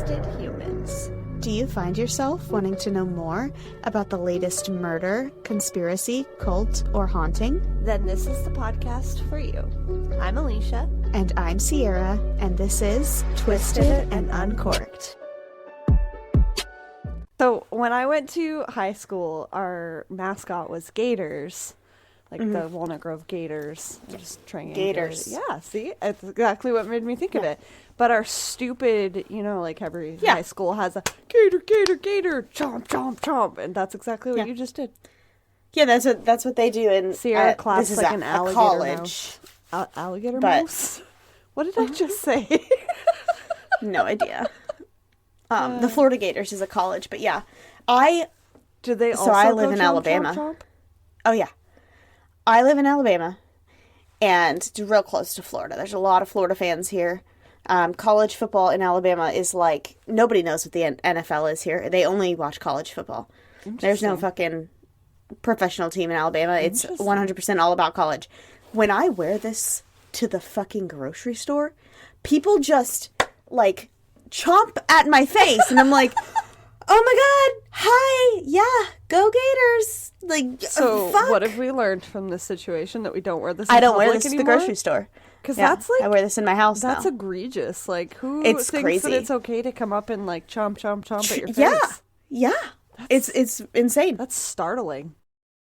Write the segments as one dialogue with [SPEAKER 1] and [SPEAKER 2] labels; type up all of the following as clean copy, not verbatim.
[SPEAKER 1] Twisted Humans.
[SPEAKER 2] Do you find yourself wanting to know more about the latest murder, conspiracy, cult, or haunting?
[SPEAKER 1] Then this is the podcast for you. I'm Alicia.
[SPEAKER 2] And I'm Sierra, and this is Twisted and Uncorked.
[SPEAKER 1] So when I went to high school, our mascot was Gators. Like the Walnut Grove Gators. I'm just trying to
[SPEAKER 2] Gators.
[SPEAKER 1] Yeah, see? That's exactly what made me think of it. But our stupid, like every high school has a gator, chomp, chomp, chomp. And that's exactly what you just did.
[SPEAKER 2] Yeah, that's what they do in
[SPEAKER 1] Sierra class,
[SPEAKER 2] this
[SPEAKER 1] like
[SPEAKER 2] is
[SPEAKER 1] an alligator
[SPEAKER 2] college.
[SPEAKER 1] Alligator
[SPEAKER 2] But-
[SPEAKER 1] mouse? What did I just say?
[SPEAKER 2] No idea. The Florida Gators is a college, but yeah.
[SPEAKER 1] Do they also
[SPEAKER 2] I live
[SPEAKER 1] go
[SPEAKER 2] in
[SPEAKER 1] chomp,
[SPEAKER 2] Alabama.
[SPEAKER 1] chomp, chomp?
[SPEAKER 2] Oh, yeah. I live in Alabama, and it's real close to Florida. There's a lot of Florida fans here. College football in Alabama is like, nobody knows what the NFL is here. They only watch college football. There's no fucking professional team in Alabama. It's 100% all about college. When I wear this to the fucking grocery store, people just, like, chomp at my face, and I'm like... Oh my god! Hi! Yeah! Go Gators! Like,
[SPEAKER 1] So,
[SPEAKER 2] fuck!
[SPEAKER 1] what have we learned from this situation? That we don't wear this
[SPEAKER 2] I don't wear this
[SPEAKER 1] anymore?
[SPEAKER 2] to the grocery store.
[SPEAKER 1] Because
[SPEAKER 2] that's like... I wear this in my house
[SPEAKER 1] that's
[SPEAKER 2] now.
[SPEAKER 1] egregious. Like, who
[SPEAKER 2] It's
[SPEAKER 1] thinks
[SPEAKER 2] crazy.
[SPEAKER 1] that it's okay to come up and, like, chomp, chomp, chomp at your face?
[SPEAKER 2] Yeah! Yeah! It's insane.
[SPEAKER 1] That's startling.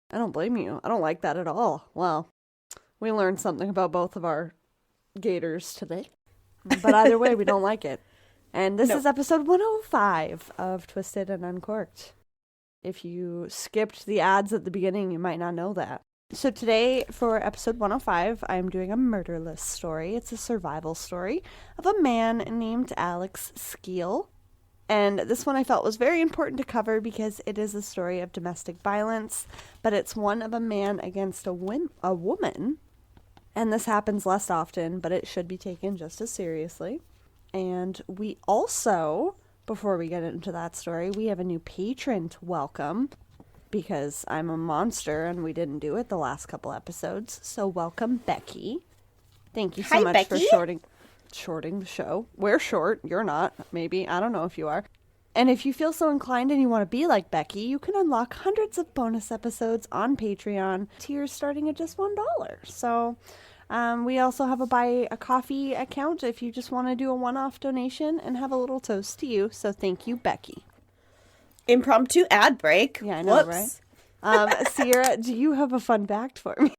[SPEAKER 1] I don't blame you. I don't like that at all. Well, we learned something about both of our gators today. But either way, we don't like it. And this is episode 105 of Twisted and Uncorked. If you skipped the ads at the beginning, you might not know that. So today, for episode 105, I'm doing a murderless story. It's a survival story of a man named Alex Skeel. And this one I felt was very important to cover because it is a story of domestic violence, but it's one of a man against a woman. And this happens less often, but it should be taken just as seriously. And we also, before we get into that story, we have a new patron to welcome because I'm a monster and we didn't do it the last couple episodes. So welcome, Becky. Thank you so much
[SPEAKER 2] Becky.
[SPEAKER 1] for shorting the show. We're short. You're not. Maybe. I don't know if you are. And if you feel so inclined and you want to be like Becky, you can unlock hundreds of bonus episodes on Patreon, tiers starting at just $1. So... we also have a buy a coffee account if you just want to do a one-off donation and have a little toast to you. So thank you, Becky.
[SPEAKER 2] Impromptu ad break.
[SPEAKER 1] Yeah, I know,
[SPEAKER 2] Whoops.
[SPEAKER 1] right? Sierra, do you have a fun fact for me?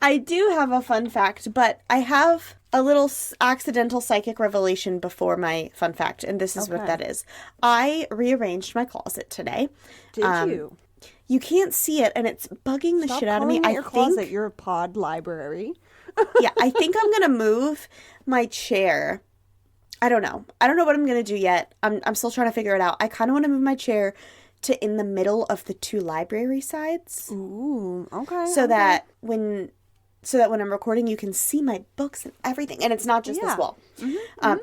[SPEAKER 2] I do have a fun fact, but I have a little accidental psychic revelation before my fun fact, and this is what that is. I rearranged my closet today.
[SPEAKER 1] Did you?
[SPEAKER 2] You can't see it, and it's bugging the shit out of me.
[SPEAKER 1] Your closet, your pod library.
[SPEAKER 2] Yeah, I think I'm going to move my chair. I don't know what I'm going to do yet. I'm still trying to figure it out. I kind of want to move my chair to in the middle of the two library sides.
[SPEAKER 1] Ooh, okay.
[SPEAKER 2] So that when I'm recording, you can see my books and everything. And it's not just this wall.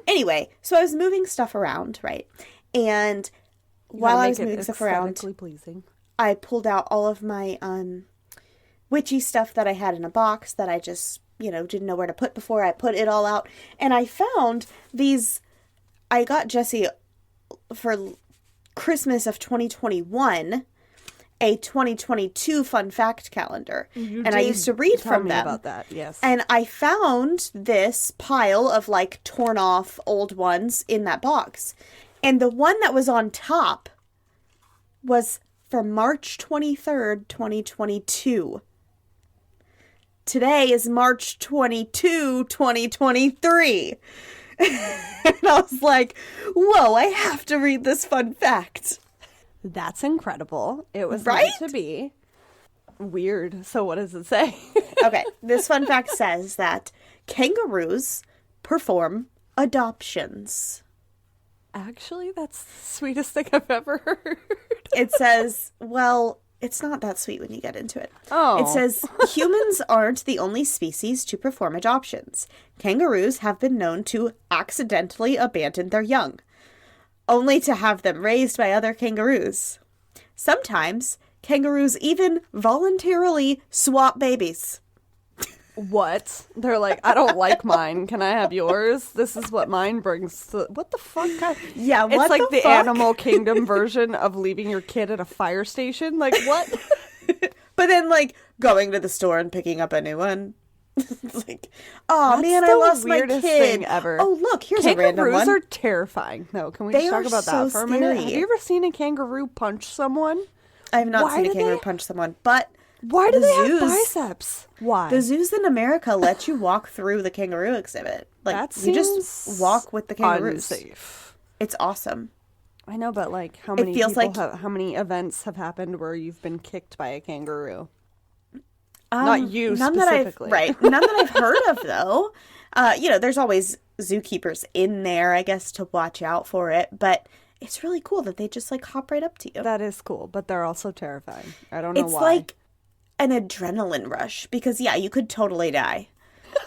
[SPEAKER 2] Anyway, so I was moving stuff around, right? And while I was moving stuff around,
[SPEAKER 1] pleasing.
[SPEAKER 2] I pulled out all of my witchy stuff that I had in a box that I just... didn't know where to put before. I put it all out. And I found these... I got Jesse for Christmas of 2021 a 2022 fun fact calendar. I used to read from them.
[SPEAKER 1] About that, yes.
[SPEAKER 2] And I found this pile of like torn off old ones in that box. And the one that was on top was for March 23rd, 2022. Today is March 22, 2023. And I was like, whoa, I have to read this fun fact.
[SPEAKER 1] That's incredible. It was
[SPEAKER 2] right?
[SPEAKER 1] meant to be. Weird. So what does it say?
[SPEAKER 2] Okay, this fun fact says that kangaroos perform adoptions.
[SPEAKER 1] Actually, that's the sweetest thing I've ever heard.
[SPEAKER 2] It says, well... It's not that sweet when you get into it.
[SPEAKER 1] Oh.
[SPEAKER 2] It says, humans aren't the only species to perform adoptions. Kangaroos have been known to accidentally abandon their young, only to have them raised by other kangaroos. Sometimes, kangaroos even voluntarily swap babies.
[SPEAKER 1] what? They're like, I don't like mine. Can I have yours? This is what mine brings. What the fuck?
[SPEAKER 2] Yeah, what
[SPEAKER 1] it's like the
[SPEAKER 2] fuck?
[SPEAKER 1] Animal Kingdom version of leaving your kid at a fire station. Like, what?
[SPEAKER 2] But then, like, going to the store and picking up a new one. It's like, oh
[SPEAKER 1] That's
[SPEAKER 2] man,
[SPEAKER 1] the
[SPEAKER 2] I lost my
[SPEAKER 1] weirdest
[SPEAKER 2] kid.
[SPEAKER 1] thing ever.
[SPEAKER 2] Oh, look, here's a random
[SPEAKER 1] Kangaroos
[SPEAKER 2] one.
[SPEAKER 1] are terrifying. No, can we
[SPEAKER 2] They
[SPEAKER 1] just talk
[SPEAKER 2] are
[SPEAKER 1] about
[SPEAKER 2] so
[SPEAKER 1] that for a minute?
[SPEAKER 2] scary.
[SPEAKER 1] Have you ever seen a kangaroo punch someone?
[SPEAKER 2] I have not
[SPEAKER 1] Why
[SPEAKER 2] seen a
[SPEAKER 1] do
[SPEAKER 2] kangaroo
[SPEAKER 1] they-
[SPEAKER 2] punch someone, but
[SPEAKER 1] Why do
[SPEAKER 2] the
[SPEAKER 1] they have
[SPEAKER 2] zoos-
[SPEAKER 1] biceps? Why?
[SPEAKER 2] the zoos in America let you walk through the kangaroo exhibit. Like,
[SPEAKER 1] That
[SPEAKER 2] you
[SPEAKER 1] seems
[SPEAKER 2] just walk with the kangaroos.
[SPEAKER 1] unsafe.
[SPEAKER 2] It's awesome.
[SPEAKER 1] I know, but like, how many
[SPEAKER 2] feels
[SPEAKER 1] people
[SPEAKER 2] like-
[SPEAKER 1] how many events have happened where you've been kicked by a kangaroo? Not you
[SPEAKER 2] None
[SPEAKER 1] specifically.
[SPEAKER 2] none that I've heard of, though. There's always zookeepers in there, I guess, to watch out for it. But it's really cool that they just, like, hop right up to you.
[SPEAKER 1] That is cool, but they're also terrifying. I don't know
[SPEAKER 2] It's
[SPEAKER 1] why.
[SPEAKER 2] like an adrenaline rush because, yeah, you could totally die.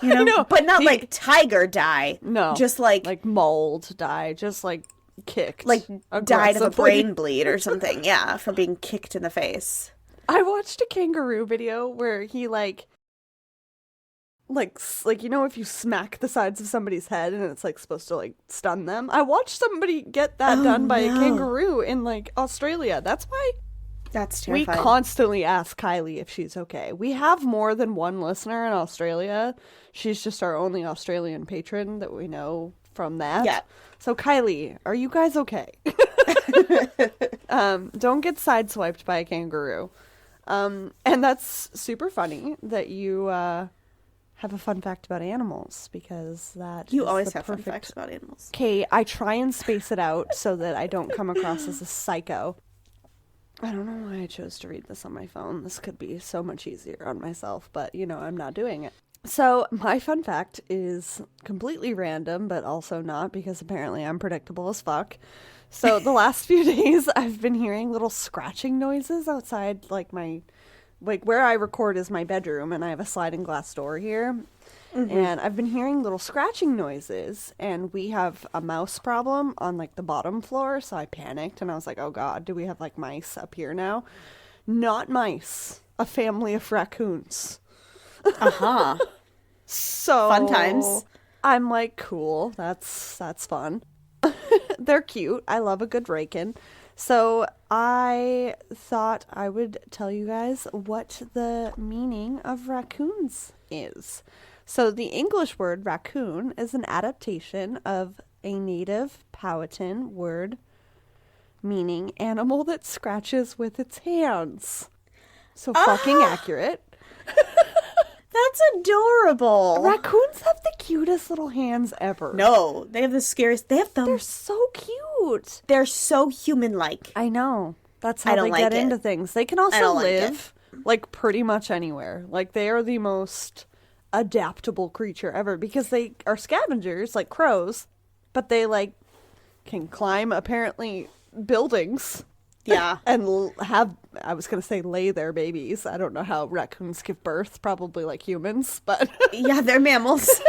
[SPEAKER 2] You know?
[SPEAKER 1] know.
[SPEAKER 2] But not like tiger die.
[SPEAKER 1] No.
[SPEAKER 2] Just like
[SPEAKER 1] mold die, just like kicked.
[SPEAKER 2] died of a
[SPEAKER 1] aggressively.
[SPEAKER 2] brain bleed or something. Yeah, from being kicked in the face.
[SPEAKER 1] I watched a kangaroo video where he like if you smack the sides of somebody's head and it's like supposed to like stun them. I watched somebody get that done by a kangaroo in like Australia. That's why
[SPEAKER 2] That's
[SPEAKER 1] we
[SPEAKER 2] terrifying.
[SPEAKER 1] constantly ask Kylie if she's okay. We have more than one listener in Australia. She's just our only Australian patron that we know from that.
[SPEAKER 2] Yeah.
[SPEAKER 1] So Kylie, are you guys okay? Don't get sideswiped by a kangaroo. And that's super funny that you have a fun fact about animals because that
[SPEAKER 2] You
[SPEAKER 1] is
[SPEAKER 2] always
[SPEAKER 1] the
[SPEAKER 2] have fun
[SPEAKER 1] perfect...
[SPEAKER 2] facts about animals.
[SPEAKER 1] Okay, I try and space it out so that I don't come across as a psycho. I don't know why I chose to read this on my phone. This could be so much easier on myself, but I'm not doing it. So my fun fact is completely random, but also not because apparently I'm predictable as fuck. So the last few days I've been hearing little scratching noises outside where I record is my bedroom and I have a sliding glass door here. Mm-hmm. And I've been hearing little scratching noises and we have a mouse problem on like the bottom floor. So I panicked and I was like, oh God, do we have like mice up here now? Not mice, a family of raccoons.
[SPEAKER 2] Uh-huh.
[SPEAKER 1] So
[SPEAKER 2] Fun times.
[SPEAKER 1] I'm like, cool, that's fun. They're cute. I love a good rake-in. So I thought I would tell you guys what the meaning of raccoons is. So the English word raccoon is an adaptation of a native Powhatan word meaning animal that scratches with its hands. So fucking accurate.
[SPEAKER 2] That's adorable.
[SPEAKER 1] Raccoons have the cutest little hands ever.
[SPEAKER 2] No, they have the scariest. They have
[SPEAKER 1] They're so cute.
[SPEAKER 2] They're so human-like.
[SPEAKER 1] I know. That's
[SPEAKER 2] I
[SPEAKER 1] how
[SPEAKER 2] don't
[SPEAKER 1] they
[SPEAKER 2] like
[SPEAKER 1] get
[SPEAKER 2] it.
[SPEAKER 1] into things. They can also
[SPEAKER 2] don't like it.
[SPEAKER 1] live like pretty much anywhere. Like they are the most adaptable creature ever because they are scavengers like crows, but they like can climb apparently buildings.
[SPEAKER 2] Yeah.
[SPEAKER 1] And I was going to say lay their babies. I don't know how raccoons give birth, probably like humans, but
[SPEAKER 2] Yeah, they're mammals.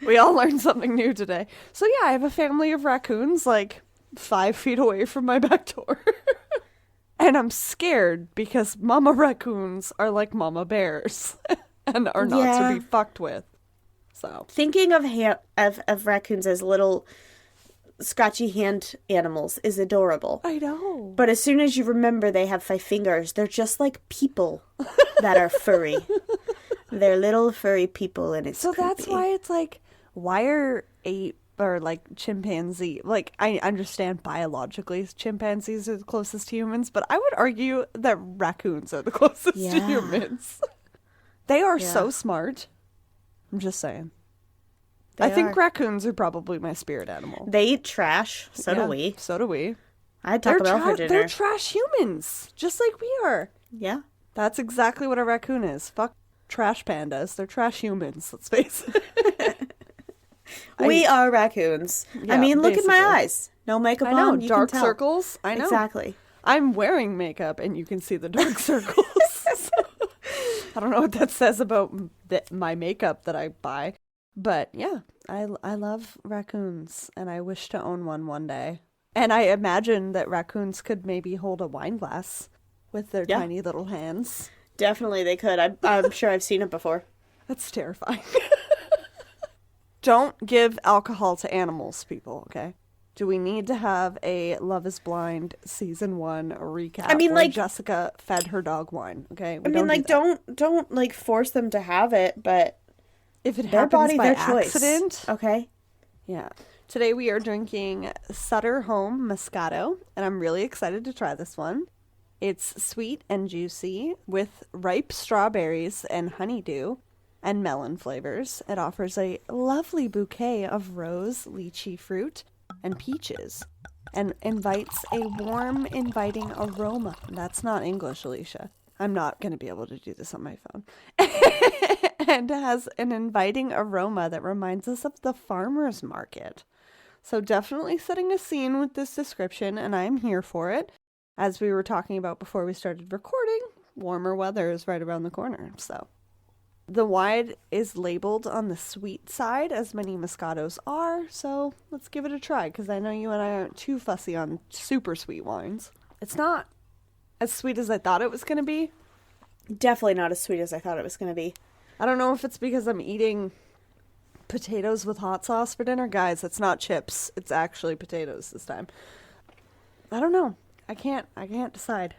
[SPEAKER 1] we all learned something new today. So yeah, I have a family of raccoons like 5 feet away from my back door. And I'm scared because mama raccoons are like mama bears and are not to be fucked with. So
[SPEAKER 2] Thinking of raccoons as little scratchy hand animals is adorable.
[SPEAKER 1] I know.
[SPEAKER 2] But as soon as you remember they have 5 fingers, they're just like people that are furry. They're little furry people, and it's
[SPEAKER 1] So that's
[SPEAKER 2] creepy.
[SPEAKER 1] why it's like, why are ape or like chimpanzee, like I understand biologically chimpanzees are the closest to humans, but I would argue that raccoons are the closest to
[SPEAKER 2] Yeah.
[SPEAKER 1] humans. They are so
[SPEAKER 2] Yeah.
[SPEAKER 1] smart. I'm just saying.
[SPEAKER 2] They
[SPEAKER 1] I think
[SPEAKER 2] are.
[SPEAKER 1] raccoons are probably my spirit animal.
[SPEAKER 2] They eat trash. So
[SPEAKER 1] Yeah,
[SPEAKER 2] do we.
[SPEAKER 1] So do we.
[SPEAKER 2] I had Taco Bell for dinner.
[SPEAKER 1] They're trash humans, just like we are.
[SPEAKER 2] Yeah.
[SPEAKER 1] That's exactly what a raccoon is. Fuck trash pandas. They're trash humans, let's face it.
[SPEAKER 2] We are raccoons.
[SPEAKER 1] Yeah,
[SPEAKER 2] I mean, look at my
[SPEAKER 1] basically.
[SPEAKER 2] eyes. No makeup
[SPEAKER 1] I know,
[SPEAKER 2] on. You
[SPEAKER 1] dark
[SPEAKER 2] can tell.
[SPEAKER 1] circles. I know.
[SPEAKER 2] Exactly.
[SPEAKER 1] I'm wearing makeup and you can see the dark circles. I don't know what that says about my makeup that I buy. But yeah, I love raccoons and I wish to own one day. And I imagine that raccoons could maybe hold a wine glass with their
[SPEAKER 2] Yeah.
[SPEAKER 1] tiny little hands.
[SPEAKER 2] Definitely they could. I'm sure I've seen it before.
[SPEAKER 1] That's terrifying. Don't give alcohol to animals, people, okay? Do we need to have a Love is Blind season 1 recap?
[SPEAKER 2] I mean,
[SPEAKER 1] where
[SPEAKER 2] like,
[SPEAKER 1] Jessica fed her dog wine, okay?
[SPEAKER 2] I mean, like, don't like force them to have it, but
[SPEAKER 1] if it
[SPEAKER 2] their
[SPEAKER 1] happens
[SPEAKER 2] body,
[SPEAKER 1] by
[SPEAKER 2] their choice.
[SPEAKER 1] accident,
[SPEAKER 2] Okay.
[SPEAKER 1] yeah. Today we are drinking Sutter Home Moscato, and I'm really excited to try this one. It's sweet and juicy with ripe strawberries and honeydew and melon flavors. It offers a lovely bouquet of rose, lychee fruit, and peaches, and invites a warm, inviting aroma. That's not English, Alicia. I'm not going to be able to do this on my phone. And has an inviting aroma that reminds us of the farmer's market. So definitely setting a scene with this description, and I'm here for it. As we were talking about before we started recording, warmer weather is right around the corner, so. The wine is labeled on the sweet side, as many Moscatos are, so let's give it a try, because I know you and I aren't too fussy on super sweet wines. It's not as sweet as I thought it was going to be.
[SPEAKER 2] Definitely not as sweet as I thought it was going to be.
[SPEAKER 1] I don't know if it's because I'm eating potatoes with hot sauce for dinner. Guys, it's not chips. It's actually potatoes this time. I don't know. I can't decide.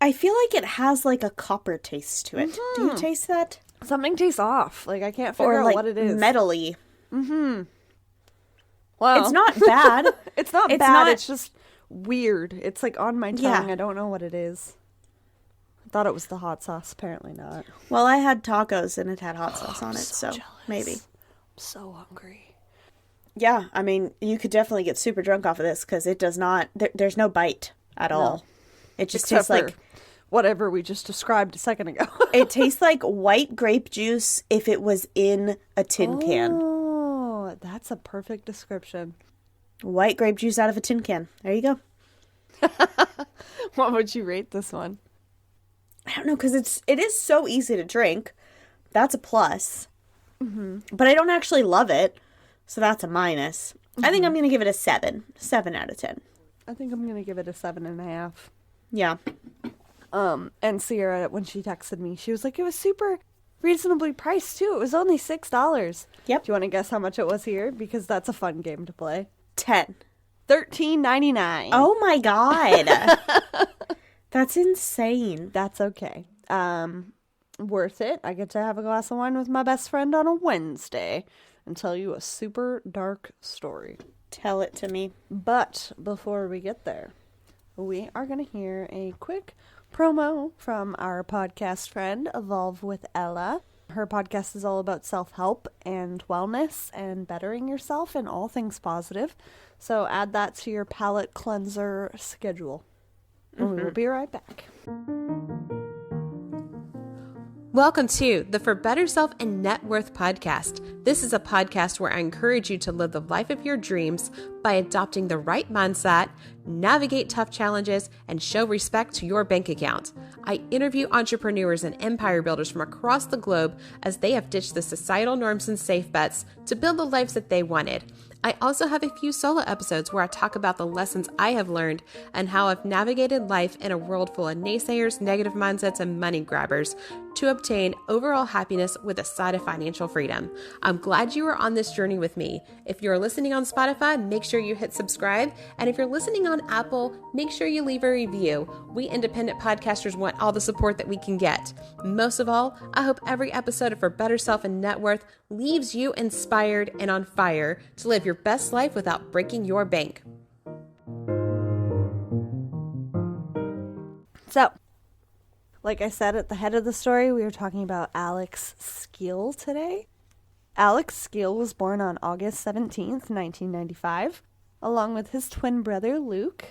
[SPEAKER 2] I feel like it has like a copper taste to it. Mm-hmm. Do you taste that?
[SPEAKER 1] Something tastes off. Like, I can't figure out
[SPEAKER 2] like
[SPEAKER 1] what it is.
[SPEAKER 2] Metally.
[SPEAKER 1] Mm-hmm. Well,
[SPEAKER 2] it's not bad.
[SPEAKER 1] It's not bad. It's just weird. It's like on my tongue.
[SPEAKER 2] Yeah.
[SPEAKER 1] I don't know what it is. I thought it was the hot sauce. Apparently not.
[SPEAKER 2] Well, I had tacos and it had hot sauce on it, so
[SPEAKER 1] jealous.
[SPEAKER 2] Maybe.
[SPEAKER 1] I'm so hungry.
[SPEAKER 2] Yeah, I mean, you could definitely get super drunk off of this because it does not. There's no bite at all. It just tastes like
[SPEAKER 1] whatever we just described a second ago.
[SPEAKER 2] It tastes like white grape juice if it was in a tin can.
[SPEAKER 1] Oh, that's a perfect description.
[SPEAKER 2] White grape juice out of a tin can. There you go.
[SPEAKER 1] What would you rate this one?
[SPEAKER 2] I don't know, because it is so easy to drink. That's a plus. Mm-hmm. But I don't actually love it, so that's a minus. Mm-hmm. I think I'm going to give it a 7. 7 out of 10.
[SPEAKER 1] I think I'm going to give it a 7.5.
[SPEAKER 2] Yeah.
[SPEAKER 1] And Sierra, when she texted me, she was like, it was super reasonably priced, too. It was only $6.
[SPEAKER 2] Yep.
[SPEAKER 1] Do you want to guess how much it was here? Because that's a fun game to play.
[SPEAKER 2] 10.
[SPEAKER 1] $13.99.
[SPEAKER 2] Oh, my God. That's insane.
[SPEAKER 1] That's okay. Worth it. I get to have a glass of wine with my best friend on a Wednesday and tell you a super dark story.
[SPEAKER 2] Tell it to me.
[SPEAKER 1] But before we get there, we are going to hear a quick promo from our podcast friend, Evolve with Ella. Her podcast is all about self-help and wellness and bettering yourself and all things positive. So add that to your palate cleanser schedule. And we will be right back.
[SPEAKER 3] Welcome to the For Better Self and Net Worth podcast. This is a podcast where I encourage you to live the life of your dreams by adopting the right mindset, navigate tough challenges, and show respect to your bank account. I interview entrepreneurs and empire builders from across the globe as they have ditched the societal norms and safe bets to build the lives that they wanted. I also have a few solo episodes where I talk about the lessons I have learned and how I've navigated life in a world full of naysayers, negative mindsets, and money grabbers to obtain overall happiness with a side of financial freedom. I'm glad you are on this journey with me. If you're listening on Spotify, make sure you hit subscribe. And if you're listening on Apple, make sure you leave a review. We independent podcasters want all the support that we can get. Most of all, I hope every episode of For Better Self and Net Worth leaves you inspired and on fire to live your best life without breaking your bank.
[SPEAKER 1] So, like I said at the head of the story, we were talking about Alex Skeel today. Alex Skeel was born on August 17th, 1995, along with his twin brother, Luke.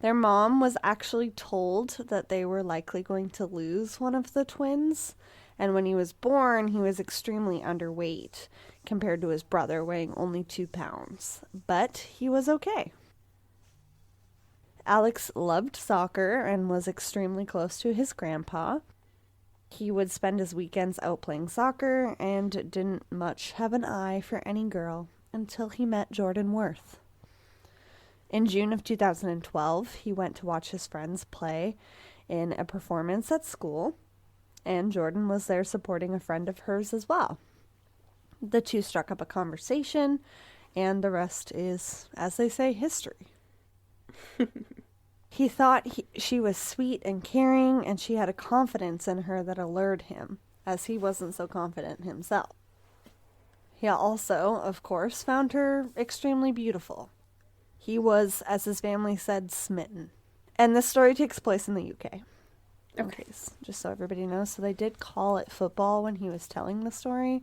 [SPEAKER 1] Their mom was actually told that they were likely going to lose one of the twins, and when he was born, he was extremely underweight compared to his brother, weighing only 2 pounds. But he was okay. Alex loved soccer and was extremely close to his grandpa. He would spend his weekends out playing soccer and didn't much have an eye for any girl until he met Jordan Worth. In June of 2012, he went to watch his friends play in a performance at school. and Jordan was there supporting a friend of hers as well. The two struck up a conversation, and the rest is, as they say, history. He thought she was sweet and caring, and she had a confidence in her that allured him, as he wasn't so confident himself. He also, of course, found her extremely beautiful. He was, as his family said, smitten. And this story takes place in the UK.
[SPEAKER 2] Okay.
[SPEAKER 1] Just so everybody knows. So they did call it football when he was telling the story.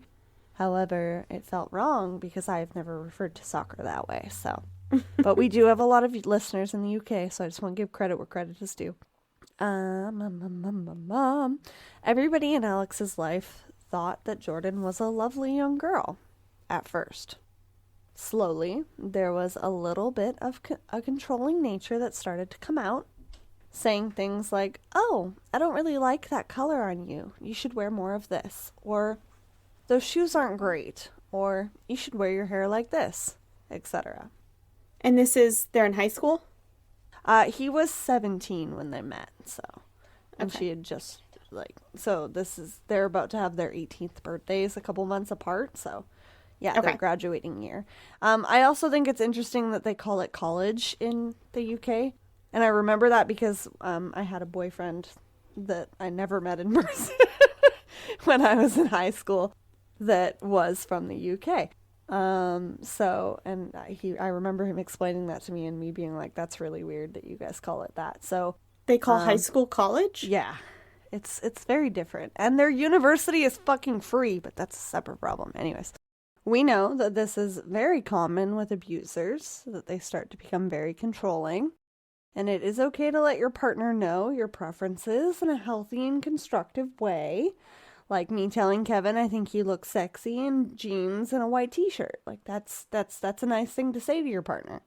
[SPEAKER 1] However, it felt wrong because I've never referred to soccer that way, so... But we do have a lot of listeners in the UK, so I just want to give credit where credit is due. Everybody in Alex's life thought that Jordan was a lovely young girl at first. Slowly, there was a little bit of a controlling nature that started to come out, saying things like, "Oh, I don't really like that color on you. You should wear more of this." Or, "Those shoes aren't great." Or, "You should wear your hair like this," etc.
[SPEAKER 2] And they're in high school?
[SPEAKER 1] He was 17 when they met, so. And
[SPEAKER 2] Okay.
[SPEAKER 1] she had just, they're about to have their 18th birthdays a couple months apart, so. Yeah,
[SPEAKER 2] Okay.
[SPEAKER 1] their graduating year. I also think it's interesting that they call it college in the UK. And I remember that because I had a boyfriend that I never met in person when I was in high school that was from the UK. I remember him explaining that to me and me being like, that's really weird that you guys call it that. So
[SPEAKER 2] They call high school college?
[SPEAKER 1] yeah, it's very different. And their university is fucking free, but that's a separate problem. Anyways, we know that this is very common with abusers, that they start to become very controlling. And it is okay to let your partner know your preferences in a healthy and constructive way. Like me telling Kevin I think he looks sexy in jeans and a white t-shirt. Like that's a nice thing to say to your partner.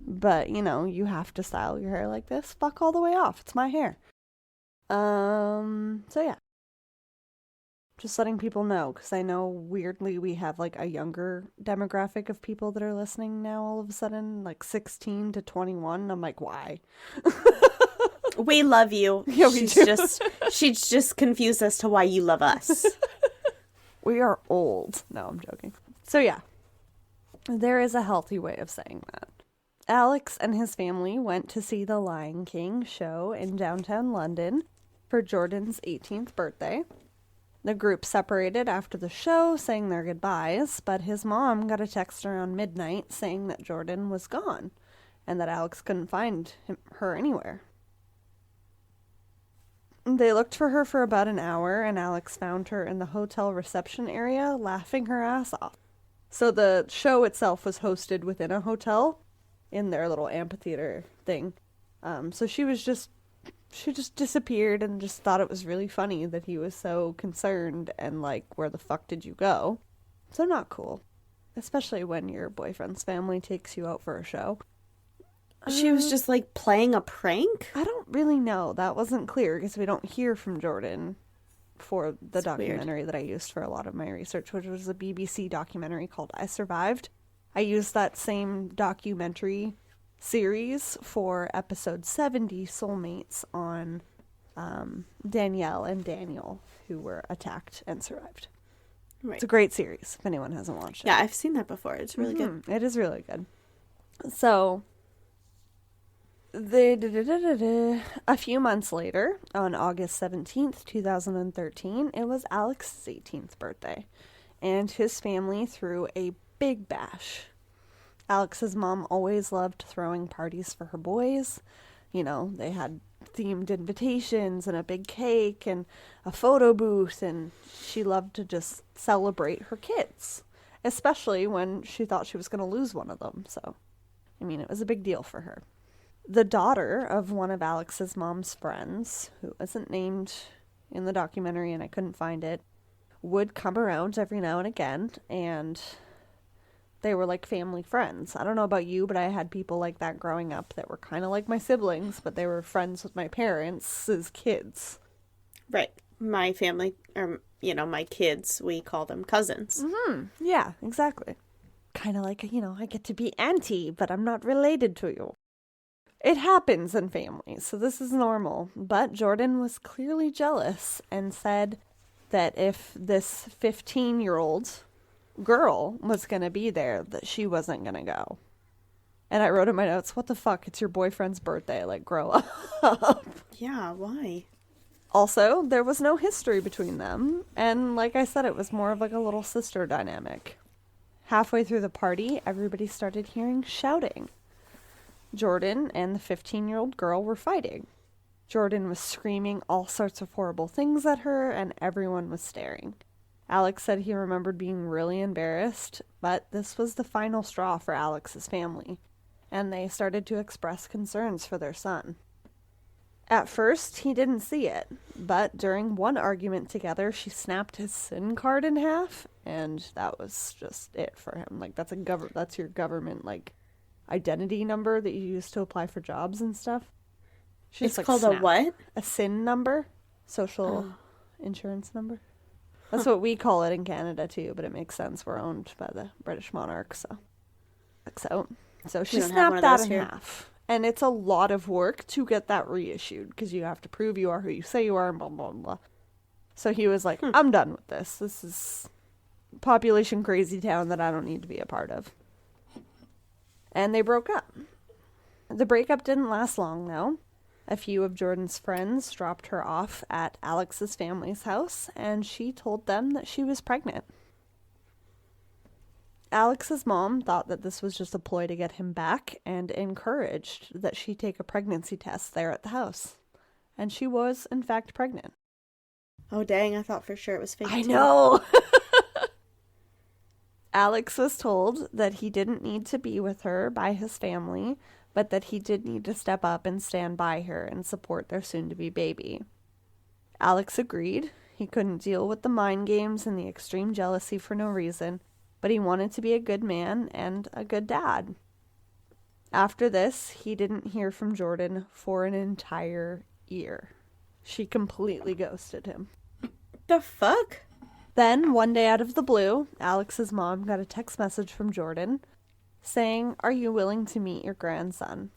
[SPEAKER 1] But, you have to style your hair like this. Fuck all the way off. It's my hair. So yeah. Just letting people know, because I know weirdly we have like a younger demographic of people that are listening now all of a sudden, like 16 to 21. I'm like, why?
[SPEAKER 2] We love you.
[SPEAKER 1] Yeah, we do.
[SPEAKER 2] She's just confused as to why you love us.
[SPEAKER 1] We are old. No, I'm joking. So yeah, there is a healthy way of saying that. Alex and his family went to see the Lion King show in downtown London for Jordan's 18th birthday. The group separated after the show, saying their goodbyes, but his mom got a text around midnight saying that Jordan was gone and that Alex couldn't find her anywhere. They looked for her for about an hour, and Alex found her in the hotel reception area, laughing her ass off. So the show itself was hosted within a hotel in their little amphitheater thing. So she just disappeared and just thought it was really funny that he was so concerned and like, where the fuck did you go? So not cool. Especially when your boyfriend's family takes you out for a show.
[SPEAKER 2] She was just like playing a prank?
[SPEAKER 1] I don't really know. That wasn't clear because we don't hear from Jordan for the
[SPEAKER 2] That's
[SPEAKER 1] documentary that I used for a lot of my research, which was a BBC documentary called I Survived. I used that same documentary series for episode 70, Soulmates, on Danielle and Daniel, who were attacked and survived.
[SPEAKER 2] Right.
[SPEAKER 1] It's a great series if anyone hasn't watched it.
[SPEAKER 2] Yeah, I've seen that before. It's really good.
[SPEAKER 1] It is really good. So, a few months later, on August 17th, 2013, it was Alex's 18th birthday, and his family threw a big bash. Alex's mom always loved throwing parties for her boys. They had themed invitations and a big cake and a photo booth, and she loved to just celebrate her kids, especially when she thought she was going to lose one of them. So, it was a big deal for her. The daughter of one of Alex's mom's friends, who isn't named in the documentary and I couldn't find it, would come around every now and again, and they were like family friends. I don't know about you, but I had people like that growing up that were kind of like my siblings, but they were friends with my parents as kids.
[SPEAKER 2] Right. My family, or, my kids, we call them cousins.
[SPEAKER 1] Mm-hmm. Yeah, exactly. Kind of like, I get to be auntie, but I'm not related to you. It happens in families, so this is normal. But Jordan was clearly jealous and said that if this 15-year-old girl was going to be there, that she wasn't going to go. And I wrote in my notes, what the fuck? It's your boyfriend's birthday. Like, grow up.
[SPEAKER 2] Yeah, why?
[SPEAKER 1] Also, there was no history between them. And like I said, it was more of like a little sister dynamic. Halfway through the party, everybody started hearing shouting. Jordan and the 15-year-old girl were fighting. Jordan was screaming all sorts of horrible things at her, and everyone was staring. Alex said he remembered being really embarrassed, but this was the final straw for Alex's family, and they started to express concerns for their son. At first, he didn't see it, but during one argument together, she snapped his SIM card in half, and that was just it for him. Like, that's your government, like, identity number that you use to apply for jobs and stuff.
[SPEAKER 2] It's like, called a what?
[SPEAKER 1] A SIN number. Social insurance number. That's what we call it in Canada too, but it makes sense. We're owned by the British monarch, so she snapped that in half. And it's a lot of work to get that reissued because you have to prove you are who you say you are and blah, blah, blah. So he was like, I'm done with this. This is population crazy town that I don't need to be a part of. And they broke up. The breakup didn't last long, though. A few of Jordan's friends dropped her off at Alex's family's house, and she told them that she was pregnant. Alex's mom thought that this was just a ploy to get him back and encouraged that she take a pregnancy test there at the house. And she was, in fact, pregnant.
[SPEAKER 2] Oh, dang, I thought for sure it was fake.
[SPEAKER 1] I know! Alex was told that he didn't need to be with her by his family, but that he did need to step up and stand by her and support their soon-to-be baby. Alex agreed. He couldn't deal with the mind games and the extreme jealousy for no reason, but he wanted to be a good man and a good dad. After this, he didn't hear from Jordan for an entire year. She completely ghosted him.
[SPEAKER 2] The fuck?
[SPEAKER 1] Then, one day out of the blue, Alex's mom got a text message from Jordan saying, "Are you willing to meet your grandson?"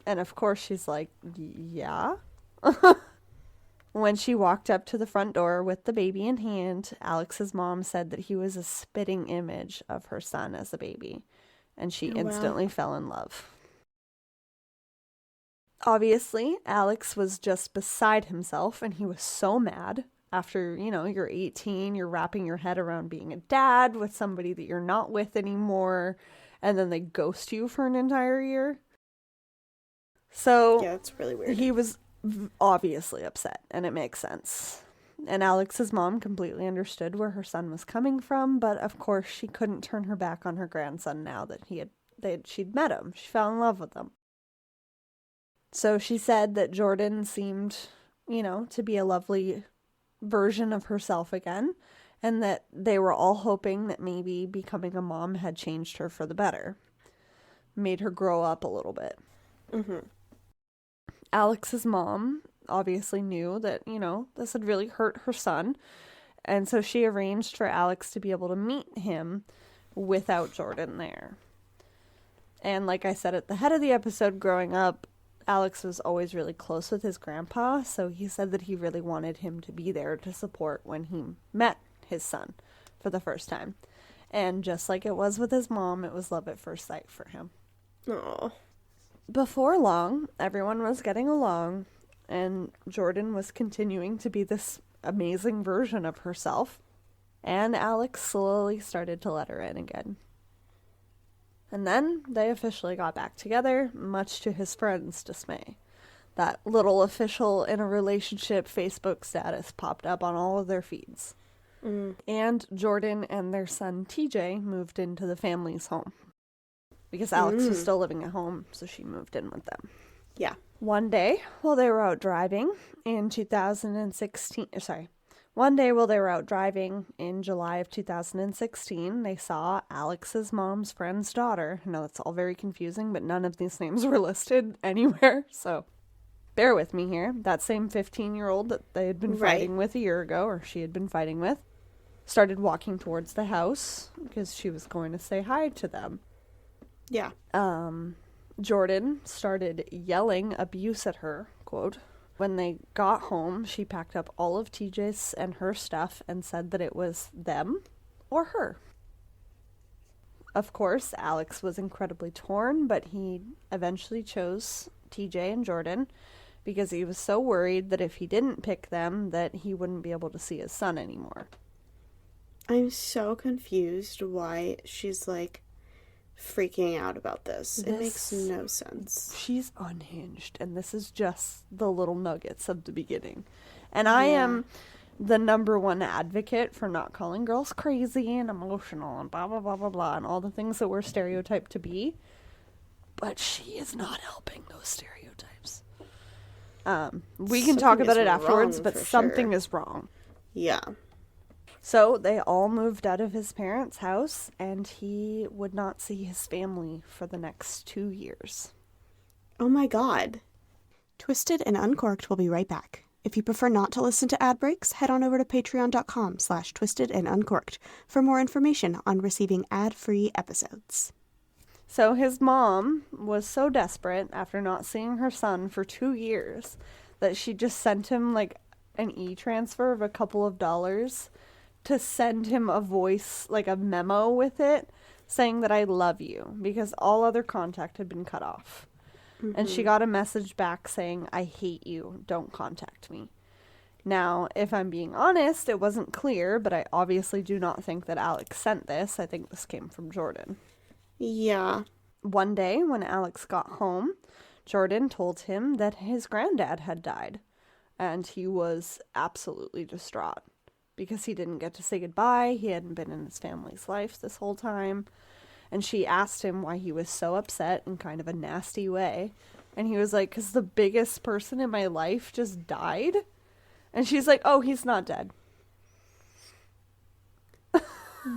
[SPEAKER 1] And of course she's like, yeah. When she walked up to the front door with the baby in hand, Alex's mom said that he was a spitting image of her son as a baby, and she instantly fell in love. Obviously, Alex was just beside himself, and he was so mad. After, you're 18, you're wrapping your head around being a dad with somebody that you're not with anymore, and then they ghost you for an entire year. So,
[SPEAKER 2] yeah, it's really weird.
[SPEAKER 1] He was obviously upset, and it makes sense. And Alex's mom completely understood where her son was coming from, but of course she couldn't turn her back on her grandson now that she'd met him. She fell in love with him. So she said that Jordan seemed, to be a lovely version of herself again, and that they were all hoping that maybe becoming a mom had changed her for the better, made her grow up a little bit.
[SPEAKER 2] Mm-hmm.
[SPEAKER 1] Alex's mom obviously knew that, this had really hurt her son, and so she arranged for Alex to be able to meet him without Jordan there. And like I said at the head of the episode, growing up, Alex was always really close with his grandpa, so he said that he really wanted him to be there to support when he met his son for the first time. And just like it was with his mom, it was love at first sight for him.
[SPEAKER 2] Aww.
[SPEAKER 1] Before long, everyone was getting along, and Jordan was continuing to be this amazing version of herself, and Alex slowly started to let her in again. And then they officially got back together, much to his friends' dismay. That little official in a relationship Facebook status popped up on all of their feeds.
[SPEAKER 2] Mm.
[SPEAKER 1] And Jordan and their son TJ moved into the family's home. Because Alex was still living at home, so she moved in with them.
[SPEAKER 2] Yeah.
[SPEAKER 1] One day, while they were out driving in July of 2016, they saw Alex's mom's friend's daughter. I know that's all very confusing, but none of these names were listed anywhere, so bear with me here. That same 15-year-old that they had been fighting with a year ago, or she had been fighting with, started walking towards the house because she was going to say hi to them.
[SPEAKER 2] Yeah.
[SPEAKER 1] Jordan started yelling abuse at her, quote. When they got home, she packed up all of TJ's and her stuff and said that it was them or her. Of course, Alex was incredibly torn, but he eventually chose TJ and Jordan because he was so worried that if he didn't pick them, that he wouldn't be able to see his son anymore.
[SPEAKER 2] I'm so confused why she's, like, freaking out about this. It makes no sense.
[SPEAKER 1] She's unhinged, and this is just the little nuggets of the beginning. And I am the number one advocate for not calling girls crazy and emotional and blah, blah, blah, blah, blah, and all the things that we're stereotyped to be. But she is not helping those stereotypes. We can talk about it afterwards, but something is wrong.
[SPEAKER 2] Yeah.
[SPEAKER 1] So they all moved out of his parents' house, and he would not see his family for the next 2 years.
[SPEAKER 2] Oh my God.
[SPEAKER 4] Twisted and Uncorked will be right back. If you prefer not to listen to ad breaks, head on over to patreon.com/twistedanduncorked for more information on receiving ad-free episodes.
[SPEAKER 1] So his mom was so desperate after not seeing her son for 2 years that she just sent him like an e-transfer of a couple of dollars to send him a voice, like a memo with it, saying that I love you, because all other contact had been cut off. Mm-hmm. And she got a message back saying, I hate you, don't contact me. Now, if I'm being honest, it wasn't clear, but I obviously do not think that Alex sent this. I think this came from Jordan.
[SPEAKER 2] Yeah.
[SPEAKER 1] One day, when Alex got home, Jordan told him that his granddad had died, and he was absolutely distraught because he didn't get to say goodbye. He hadn't been in his family's life this whole time. And she asked him why he was so upset in kind of a nasty way. And he was like, because the biggest person in my life just died. And she's like, oh, he's not dead.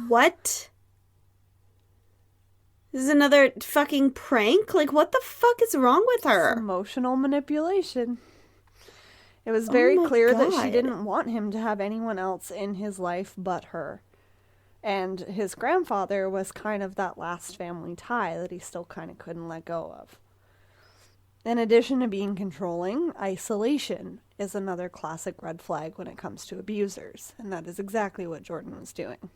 [SPEAKER 2] What? This is another fucking prank? Like, what the fuck is wrong with her?
[SPEAKER 1] It's emotional manipulation. It was very clear that she didn't want him to have anyone else in his life but her. And his grandfather was kind of that last family tie that he still kind of couldn't let go of. In addition to being controlling, isolation is another classic red flag when it comes to abusers. And that is exactly what Jordan was doing.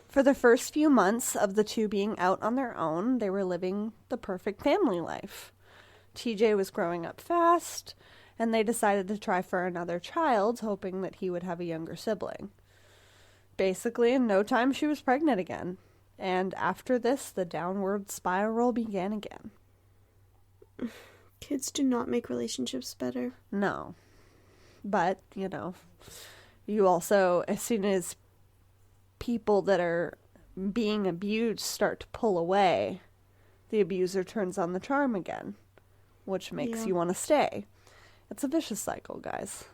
[SPEAKER 1] For the first few months of the two being out on their own, they were living the perfect family life. TJ was growing up fast, and they decided to try for another child, hoping that he would have a younger sibling. Basically, in no time, she was pregnant again. And after this, the downward spiral began again.
[SPEAKER 2] Kids do not make relationships better.
[SPEAKER 1] No. But, you also, as soon as people that are being abused start to pull away, the abuser turns on the charm again, which makes you want to stay. It's a vicious cycle, guys.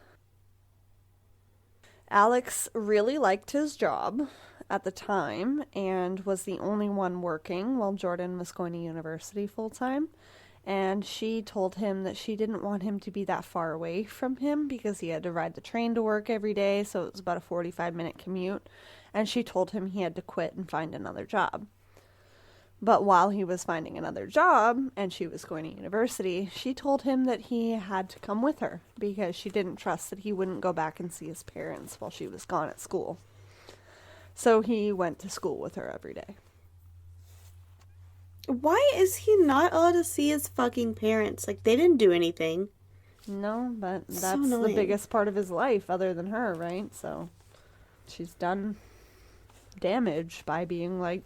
[SPEAKER 1] Alex really liked his job at the time and was the only one working while Jordan was going to university full-time. And she told him that she didn't want him to be that far away from him because he had to ride the train to work every day, so it was about a 45-minute commute. And she told him he had to quit and find another job. But while he was finding another job and she was going to university, she told him that he had to come with her because she didn't trust that he wouldn't go back and see his parents while she was gone at school. So he went to school with her every day.
[SPEAKER 2] Why is he not allowed to see his fucking parents? Like, they didn't do anything.
[SPEAKER 1] No, but that's the biggest part of his life other than her, right? So she's done damage by being like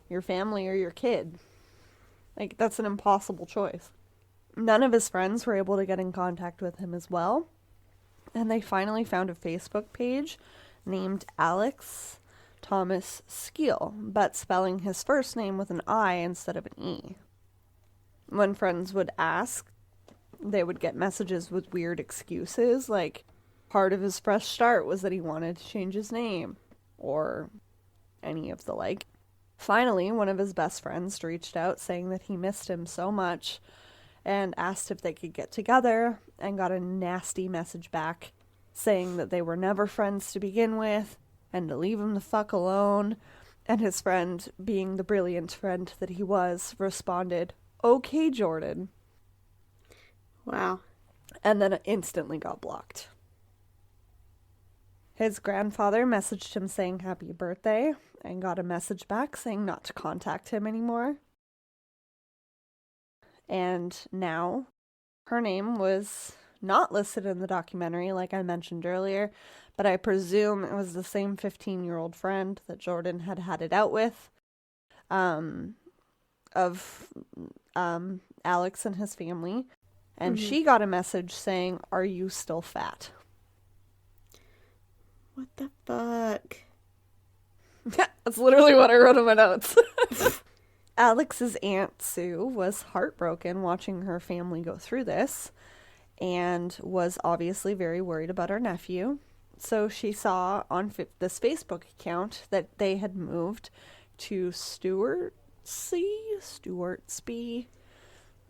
[SPEAKER 1] your family or your kid. Like, that's an impossible choice. None of his friends were able to get in contact with him as well. And they finally found a Facebook page named Alex Thomas Skeel, but spelling his first name with an I instead of an E. When friends would ask, they would get messages with weird excuses, like part of his fresh start was that he wanted to change his name, or any of the like. Finally, one of his best friends reached out saying that he missed him so much and asked if they could get together, and got a nasty message back saying that they were never friends to begin with and to leave him the fuck alone. And his friend, being the brilliant friend that he was, responded, "Okay, Jordan."
[SPEAKER 2] Wow.
[SPEAKER 1] And then it instantly got blocked. His grandfather messaged him saying happy birthday and got a message back saying not to contact him anymore. And now her name was not listed in the documentary, like I mentioned earlier, but I presume it was the same 15-year-old friend that Jordan had had it out with, of Alex and his family. And she got a message saying, "Are you still fat?"
[SPEAKER 2] What the fuck?
[SPEAKER 1] That's literally what I wrote in my notes. Alex's Aunt Sue was heartbroken watching her family go through this and was obviously very worried about her nephew. So she saw on this Facebook account that they had moved to Stewartsby.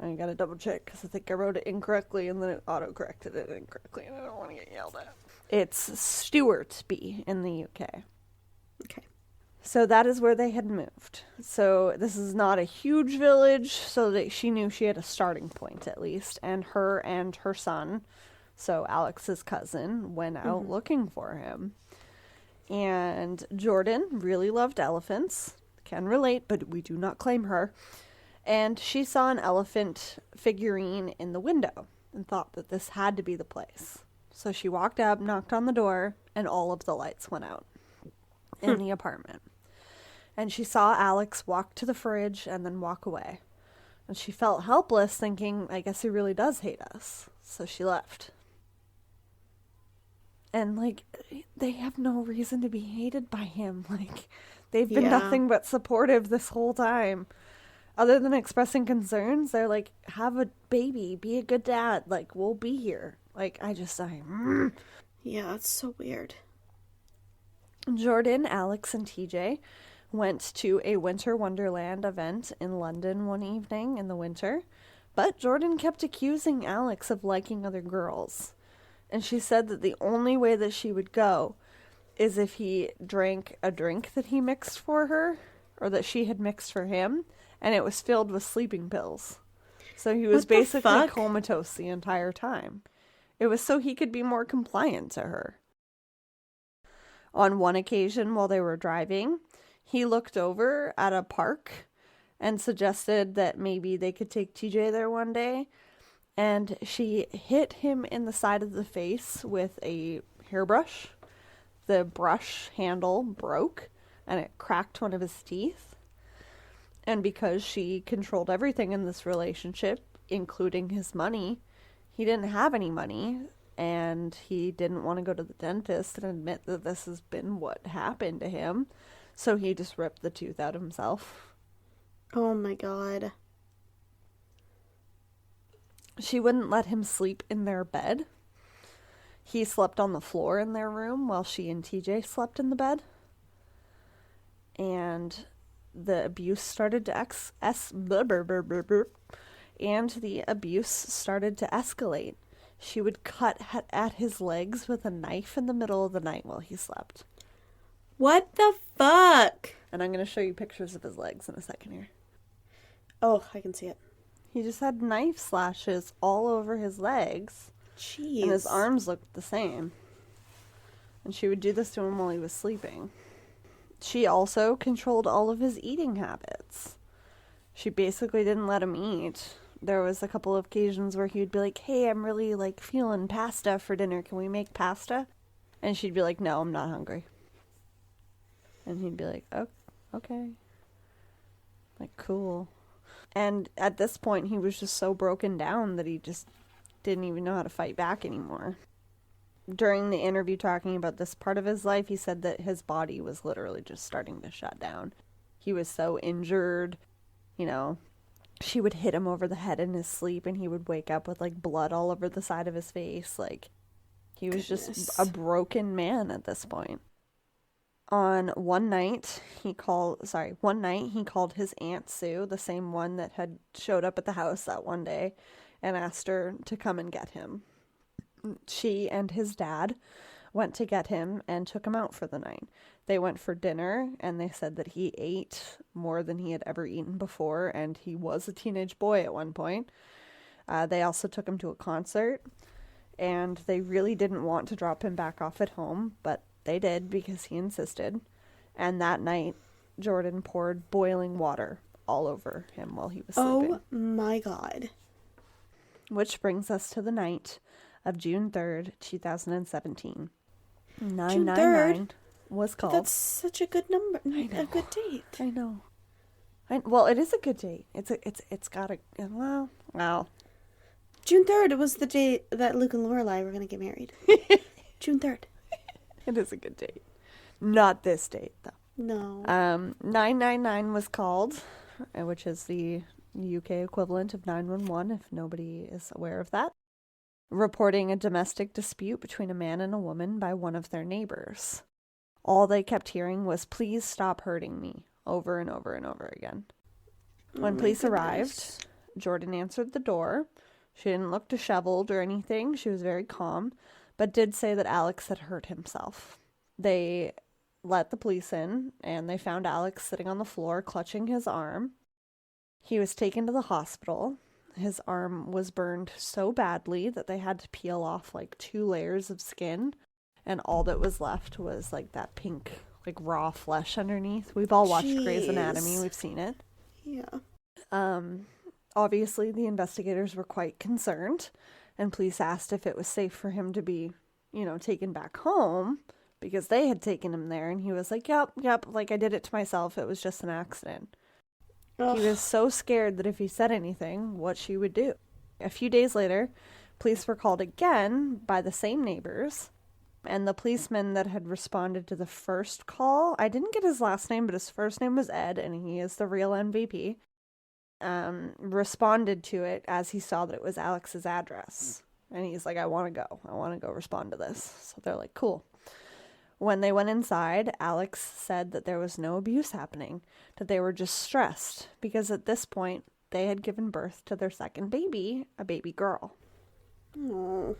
[SPEAKER 1] I gotta double check because I think I wrote it incorrectly and then it auto-corrected it incorrectly and I don't want to get yelled at. It's Stewartsby in the UK.
[SPEAKER 2] Okay.
[SPEAKER 1] So that is where they had moved. So this is not a huge village, so that she knew she had a starting point at least. And her son, so Alex's cousin, went out looking for him. And Jordan really loved elephants. Can relate, but we do not claim her. And she saw an elephant figurine in the window and thought that this had to be the place. So she walked up, knocked on the door, and all of the lights went out in the apartment. And she saw Alex walk to the fridge and then walk away. And she felt helpless, thinking, I guess he really does hate us. So she left. And, like, they have no reason to be hated by him. Like, they've been nothing but supportive this whole time. Other than expressing concerns, they're like, have a baby, be a good dad, like, we'll be here. Like,
[SPEAKER 2] Yeah, that's so weird.
[SPEAKER 1] Jordan, Alex, and TJ went to a Winter Wonderland event in London one evening in the winter, but Jordan kept accusing Alex of liking other girls. And she said that the only way that she would go is if he drank a drink that he mixed for her, or that she had mixed for him, and it was filled with sleeping pills. So he was basically comatose the entire time. It was so he could be more compliant to her. On one occasion while they were driving, he looked over at a park and suggested that maybe they could take TJ there one day. And she hit him in the side of the face with a hairbrush. The brush handle broke and it cracked one of his teeth. And because she controlled everything in this relationship, including his money, he didn't have any money. And he didn't want to go to the dentist and admit that this has been what happened to him. So he just ripped the tooth out himself.
[SPEAKER 2] Oh my god.
[SPEAKER 1] She wouldn't let him sleep in their bed. He slept on the floor in their room while she and TJ slept in the bed. And the abuse started to escalate. She would cut at his legs with a knife in the middle of the night while he slept.
[SPEAKER 2] What the fuck?
[SPEAKER 1] And I'm going to show you pictures of his legs in a second here.
[SPEAKER 2] Oh, I can see it.
[SPEAKER 1] He just had knife slashes all over his legs.
[SPEAKER 2] Jeez.
[SPEAKER 1] And his arms looked the same. And she would do this to him while he was sleeping. She also controlled all of his eating habits. She basically didn't let him eat. There was a couple of occasions where he would be like, hey, I'm really, like, feeling pasta for dinner. Can we make pasta? And she'd be like, no, I'm not hungry. And he'd be like, oh, okay. Like, cool. And at this point, he was just so broken down that he just didn't even know how to fight back anymore. During the interview talking about this part of his life, he said that his body was literally just starting to shut down. He was so injured, you know. She would hit him over the head in his sleep and he would wake up with like blood all over the side of his face. Like, he was just a broken man at this point. One night he called his Aunt Sue, the same one that had showed up at the house that one day, and asked her to come and get him. She and his dad went to get him and took him out for the night. They went for dinner, and they said that he ate more than he had ever eaten before, and he was a teenage boy at one point. They also took him to a concert, and they really didn't want to drop him back off at home, but they did because he insisted. And that night, Jordan poured boiling water all over him while he was sleeping.
[SPEAKER 2] Oh my God.
[SPEAKER 1] Which brings us to the night of June 3rd, 2017.
[SPEAKER 2] June
[SPEAKER 1] 999 was called.
[SPEAKER 2] That's such a good number. A good date.
[SPEAKER 1] I know. Well, it is a good date. It's got a, well.
[SPEAKER 2] June 3rd was the day that Luke and Lorelai were going to get married. June 3rd.
[SPEAKER 1] It is a good date. Not this date, though.
[SPEAKER 2] No.
[SPEAKER 1] 999 was called, which is the UK equivalent of 911, if nobody is aware of that, reporting a domestic dispute between a man and a woman by one of their neighbors. All they kept hearing was, "Please stop hurting me," over and over and over again. When police arrived, Jordan answered the door. She didn't look disheveled or anything. She was very calm, but did say that Alex had hurt himself. They let the police in, and they found Alex sitting on the floor, clutching his arm. He was taken to the hospital. His arm was burned so badly that they had to peel off like 2 layers of skin, and all that was left was like that pink, like raw flesh underneath. We've all watched Grey's Anatomy. We've seen it.
[SPEAKER 2] Yeah.
[SPEAKER 1] Obviously, the investigators were quite concerned, and police asked if it was safe for him to be, taken back home, because they had taken him there, and he was like, yep, like I did it to myself. It was just an accident. Ugh. He was so scared that if he said anything, what she would do. A few days later, police were called again by the same neighbors, and the policeman that had responded to the first call, I didn't get his last name, but his first name was Ed, and he is the real MVP, responded to it as he saw that it was Alex's address. And he's like, I want to go respond to this. So they're like, cool. When they went inside, Alex said that there was no abuse happening, that they were just stressed, because at this point, they had given birth to their second baby, a baby girl.
[SPEAKER 2] Aww.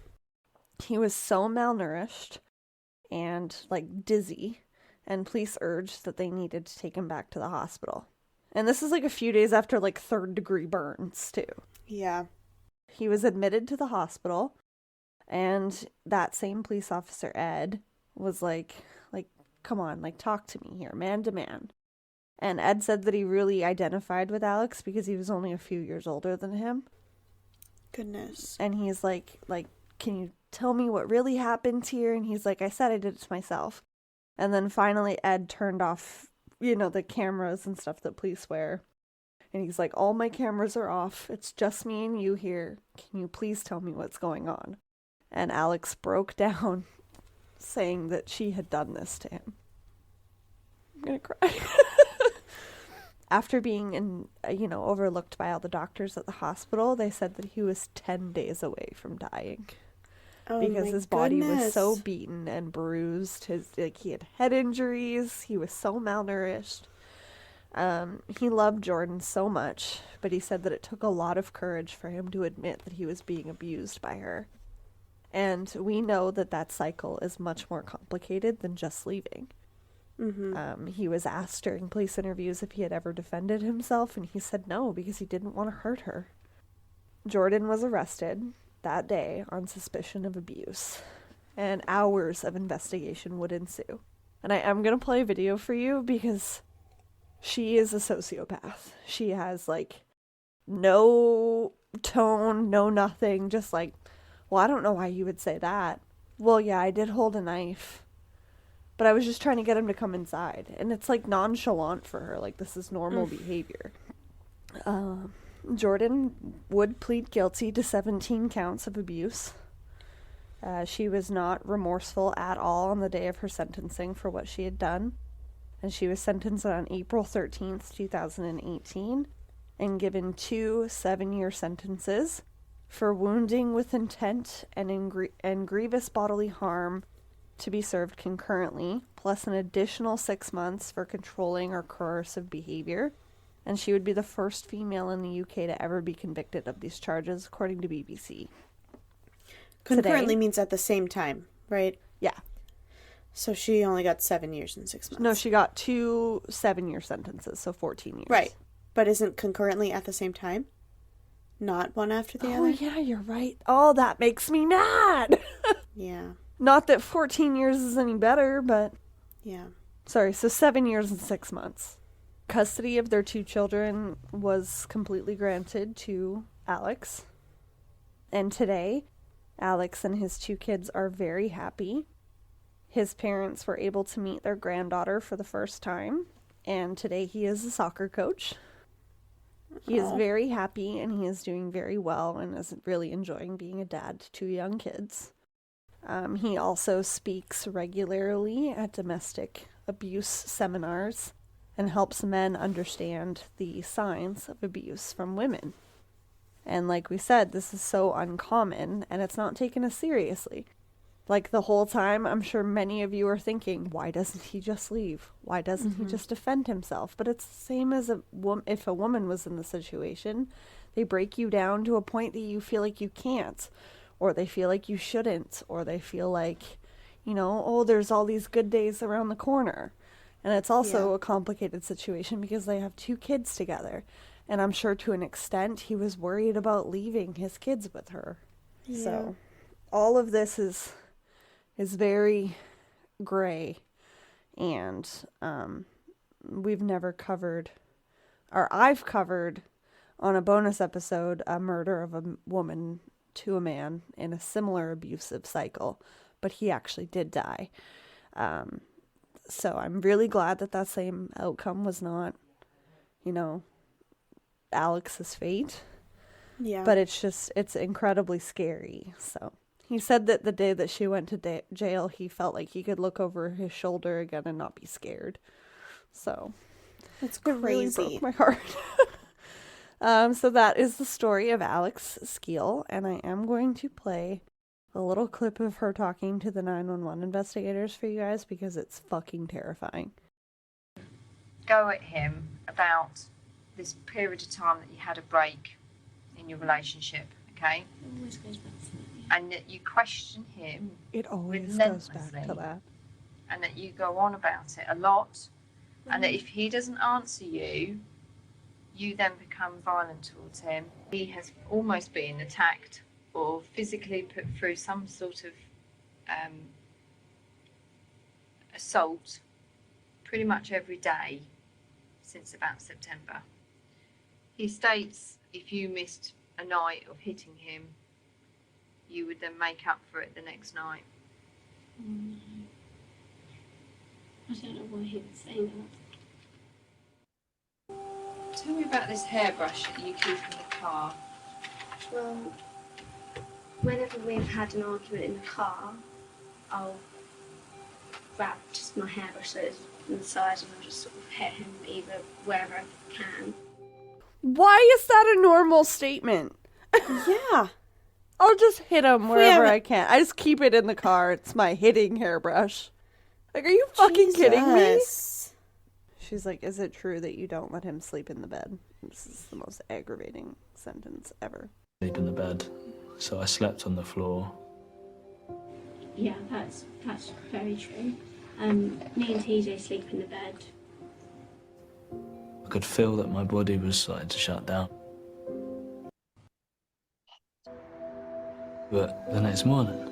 [SPEAKER 1] He was so malnourished and, dizzy, and police urged that they needed to take him back to the hospital. And this is, a few days after, 3rd-degree burns, too.
[SPEAKER 2] Yeah.
[SPEAKER 1] He was admitted to the hospital, and that same police officer, Ed, was like, come on, talk to me here, man to man. And Ed said that he really identified with Alex because he was only a few years older than him.
[SPEAKER 2] Goodness.
[SPEAKER 1] And he's like, can you tell me what really happened here? And he's like, I said I did it to myself. And then finally Ed turned off, the cameras and stuff that police wear. And he's like, all my cameras are off. It's just me and you here. Can you please tell me what's going on? And Alex broke down, saying that she had done this to him. I'm gonna cry. After being overlooked by all the doctors at the hospital, they said that he was 10 days away from dying.
[SPEAKER 2] Oh,
[SPEAKER 1] because his body was so beaten and bruised. He had head injuries. He was so malnourished. He loved Jordan so much, but he said that it took a lot of courage for him to admit that he was being abused by her. And we know that cycle is much more complicated than just leaving.
[SPEAKER 2] Mm-hmm.
[SPEAKER 1] He was asked during police interviews if he had ever defended himself, and he said no, because he didn't want to hurt her. Jordan was arrested that day on suspicion of abuse, and hours of investigation would ensue. And I'm going to play a video for you because she is a sociopath. She has, no tone, no nothing, just well, I don't know why you would say that. Well, yeah, I did hold a knife, but I was just trying to get him to come inside. And it's nonchalant for her. This is normal behavior. Jordan would plead guilty to 17 counts of abuse. She was not remorseful at all on the day of her sentencing for what she had done. And she was sentenced on April 13th, 2018, and given 2 7-year sentences for wounding with intent and grievous bodily harm to be served concurrently, plus an additional 6 months for controlling or coercive behavior. And she would be the first female in the UK to ever be convicted of these charges, according to BBC.
[SPEAKER 2] Concurrently means at the same time, right?
[SPEAKER 1] Yeah.
[SPEAKER 2] So she only got 7 years and 6 months.
[SPEAKER 1] No, she got 2 7-year sentences, so 14 years.
[SPEAKER 2] Right. But isn't concurrently at the same time? Not one after the other?
[SPEAKER 1] Oh, yeah, you're right. Oh, that makes me mad.
[SPEAKER 2] Yeah.
[SPEAKER 1] Not that 14 years is any better, but...
[SPEAKER 2] Yeah.
[SPEAKER 1] Sorry, so 7 years and 6 months. Custody of their 2 children was completely granted to Alex. And today, Alex and his 2 kids are very happy. His parents were able to meet their granddaughter for the first time. And today he is a soccer coach. He is very happy and he is doing very well and is really enjoying being a dad to 2 young kids. He also speaks regularly at domestic abuse seminars and helps men understand the signs of abuse from women. And like we said, this is so uncommon and it's not taken as seriously. Like the whole time, I'm sure many of you are thinking, why doesn't he just leave? Why doesn't he just defend himself? But it's the same as if a woman was in the situation. They break you down to a point that you feel like you can't, or they feel like you shouldn't, or they feel like, you know, oh, there's all these good days around the corner. And it's also a complicated situation because they have 2 kids together. And I'm sure to an extent he was worried about leaving his kids with her. Yeah. So all of this is very gray, and we've never covered, or I've covered on a bonus episode, a murder of a woman to a man in a similar abusive cycle, but he actually did die. So I'm really glad that same outcome was not, you know, Alex's fate.
[SPEAKER 2] Yeah.
[SPEAKER 1] But it's incredibly scary, so. He said that the day that she went to jail, he felt like he could look over his shoulder again and not be scared. So,
[SPEAKER 2] it's crazy.
[SPEAKER 1] It really broke my heart. So that is the story of Alex Skeel, and I am going to play a little clip of her talking to the 911 investigators for you guys because it's fucking terrifying.
[SPEAKER 5] Go at him about this period of time that you had a break in your relationship, okay?
[SPEAKER 6] It always goes back to that.
[SPEAKER 5] And that you question him.
[SPEAKER 1] It always goes back to that.
[SPEAKER 5] And that you go on about it a lot. And that if he doesn't answer you, you then become violent towards him. He has almost been attacked or physically put through some sort of assault pretty much every day since about September. He states if you missed a night of hitting him, you would then make up for it the next night.
[SPEAKER 6] I don't know why he would say that.
[SPEAKER 5] Tell me about this hairbrush that you keep in the car.
[SPEAKER 6] Well, whenever we've had an argument in the car, I'll grab just my hairbrush that is on the side and I'll just sort of hit him either wherever I can.
[SPEAKER 1] Why is that a normal statement?
[SPEAKER 2] Yeah.
[SPEAKER 1] I'll just hit him wherever I can. I just keep it in the car. It's my hitting hairbrush. Like, are you fucking kidding me? She's like, is it true that you don't let him sleep in the bed? This is the most aggravating sentence ever.
[SPEAKER 7] Sleep in the bed, so I slept on the floor.
[SPEAKER 6] Yeah, that's very true. Me and TJ sleep in the bed.
[SPEAKER 7] I could feel that my body was starting to shut down. But the next morning,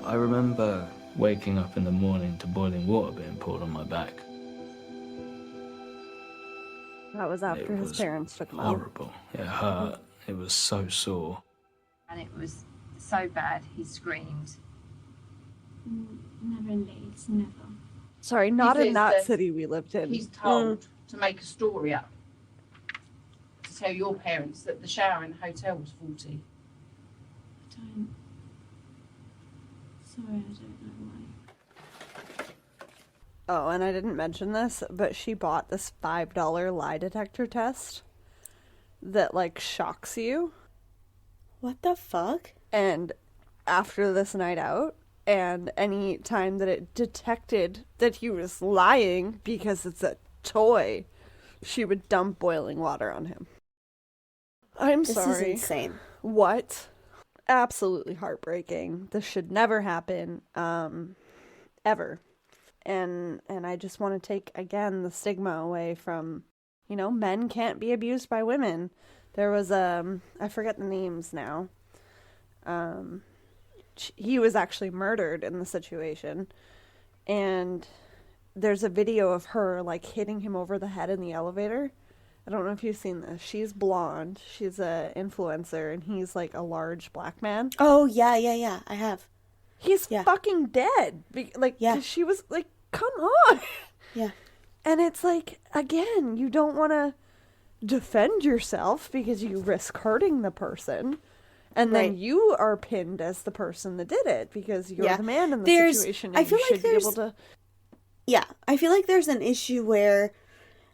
[SPEAKER 7] I remember waking up in the morning to boiling water being poured on my back.
[SPEAKER 1] That was after his parents took him out.
[SPEAKER 7] Horrible. It hurt. It was so sore.
[SPEAKER 5] And it was so bad, he screamed.
[SPEAKER 6] Never in Leeds, never.
[SPEAKER 1] Sorry, not in that city we lived in.
[SPEAKER 8] He's told to make a story up to tell your parents that the shower in the hotel was faulty.
[SPEAKER 6] Sorry, I don't know why.
[SPEAKER 1] Oh, and I didn't mention this, but she bought this $5 lie detector test that, like, shocks you.
[SPEAKER 2] What the fuck?
[SPEAKER 1] And after this night out, and any time that it detected that he was lying because it's a toy, she would dump boiling water on him. I'm sorry.
[SPEAKER 2] This is insane.
[SPEAKER 1] What? Absolutely heartbreaking. This should never happen, ever. And I just want to take, again, the stigma away from, men can't be abused by women. There was, I forget the names now. He was actually murdered in the situation. And there's a video of her, like, hitting him over the head in the elevator. I don't know if you've seen this. She's blonde. She's a influencer, and he's, like, a large black man.
[SPEAKER 2] Oh, yeah, I have.
[SPEAKER 1] He's fucking dead. She was, like, come on.
[SPEAKER 2] Yeah.
[SPEAKER 1] And it's like, again, you don't want to defend yourself because you risk hurting the person. And then you are pinned as the person that did it because you're the man in the situation. And you should be able to...
[SPEAKER 2] Yeah, I feel like there's an issue where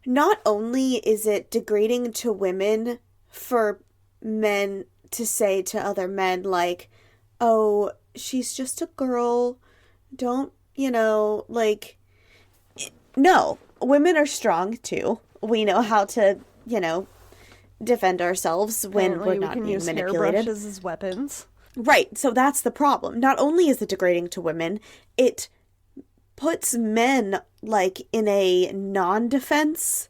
[SPEAKER 2] not only is it degrading to women for men to say to other men, like, oh, she's just a girl, don't, like, no, women are strong too. We know how to, defend ourselves when we're not being manipulated.
[SPEAKER 1] Hairbrushes as weapons.
[SPEAKER 2] Right, so that's the problem. Not only is it degrading to women, it puts men, like, in a non-defense,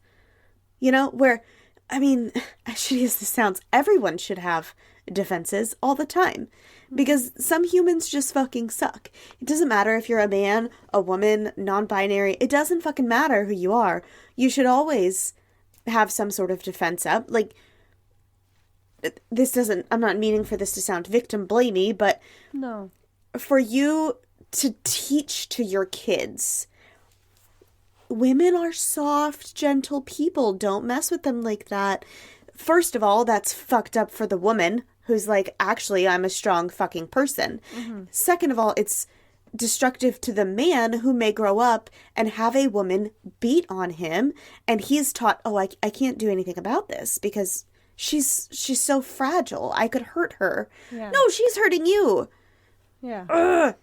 [SPEAKER 2] where, I mean, as shitty as this sounds, everyone should have defenses all the time. Because some humans just fucking suck. It doesn't matter if you're a man, a woman, non-binary. It doesn't fucking matter who you are. You should always have some sort of defense up. Like, I'm not meaning for this to sound victim blamey, but
[SPEAKER 1] no, for
[SPEAKER 2] you to teach to your kids, women are soft, gentle people. Don't mess with them like that. First of all, that's fucked up for the woman who's like, actually, I'm a strong fucking person. Mm-hmm. Second of all, it's destructive to the man who may grow up and have a woman beat on him. And he's taught, oh, I can't do anything about this because she's so fragile. I could hurt her. Yeah. No, she's hurting you.
[SPEAKER 1] Yeah. Ugh.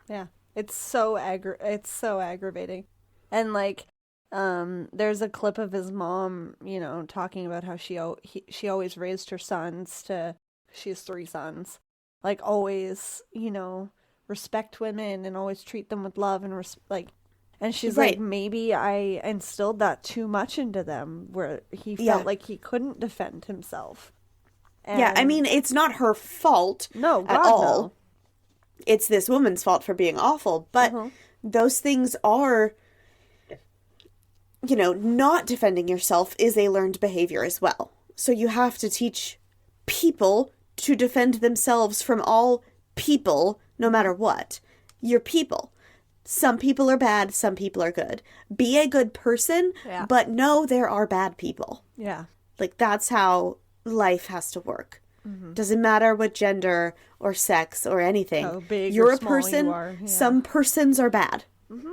[SPEAKER 1] Yeah. It's so aggravating. And like, there's a clip of his mom, talking about how she always raised her sons to, she has 3 sons, like always, respect women and always treat them with love and and she's like, maybe I instilled that too much into them where he felt like he couldn't defend himself. And
[SPEAKER 2] yeah, I mean, it's not her fault at all. No. It's this woman's fault for being awful, but those things are, not defending yourself is a learned behavior as well. So you have to teach people to defend themselves from all people, no matter what. You're people. Some people are bad, some people are good. Be a good person, but know there are bad people.
[SPEAKER 1] Yeah.
[SPEAKER 2] Like, that's how life has to work. Mm-hmm. Doesn't matter what gender or sex or anything.
[SPEAKER 1] How big
[SPEAKER 2] You're
[SPEAKER 1] or
[SPEAKER 2] a
[SPEAKER 1] small
[SPEAKER 2] person.
[SPEAKER 1] You are. Yeah.
[SPEAKER 2] Some persons are bad.
[SPEAKER 1] Mm-hmm.